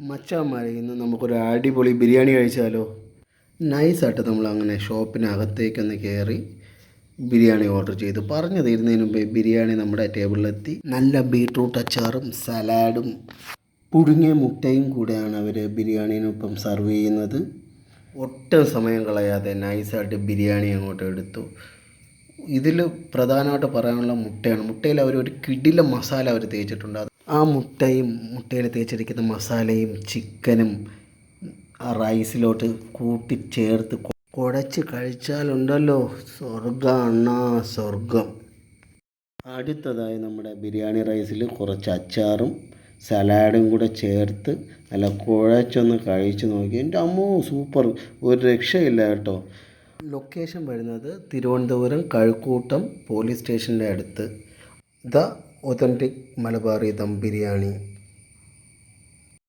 മച്ചാന്മാരെ ഇന്ന് നമുക്കൊരു അടിപൊളി ബിരിയാണി കഴിച്ചാലോ. നൈസായിട്ട് നമ്മൾ അങ്ങനെ ഷോപ്പിനകത്തേക്കൊന്ന് കയറി ബിരിയാണി ഓർഡർ ചെയ്തു. പറഞ്ഞു തരുന്നതിന് മുമ്പേ ബിരിയാണി നമ്മുടെ ടേബിളിലെത്തി. നല്ല ബീട്രൂട്ട് അച്ചാറും സലാഡും പുഴുങ്ങിയ മുട്ടയും കൂടെയാണ് അവർ ബിരിയാണിനൊപ്പം സർവ് ചെയ്യുന്നത്. ഒട്ടും സമയം കളയാതെ നൈസായിട്ട് ബിരിയാണി അങ്ങോട്ട് എടുത്തു. ഇതിൽ പ്രധാനമായിട്ട് പറയാനുള്ള മുട്ടയാണ്. മുട്ടയിൽ ഒരു കിടിലം മസാല അവർ തേച്ചിട്ടുണ്ട്. ആ മുട്ടയിൽ തേച്ചിരിക്കുന്ന മസാലയും ചിക്കനും ആ റൈസിലോട്ട് കൂട്ടിച്ചേർത്ത് കുഴച്ച് കഴിച്ചാലുണ്ടല്ലോ സ്വർഗ്ഗം അണ്ണാ, സ്വർഗം. അടുത്തതായി നമ്മുടെ ബിരിയാണി റൈസിൽ കുറച്ച് അച്ചാറും സലാഡും കൂടെ ചേർത്ത് നല്ല കുഴച്ചൊന്ന് കഴിച്ച് നോക്കി. എൻ്റെ അമ്മോ, സൂപ്പർ, ഒരു രക്ഷയില്ല കേട്ടോ. ലൊക്കേഷൻ വരുന്നത് തിരുവനന്തപുരം കഴക്കൂട്ടം പോലീസ് സ്റ്റേഷൻ്റെ അടുത്ത്. The authentic Malabari dum biryani.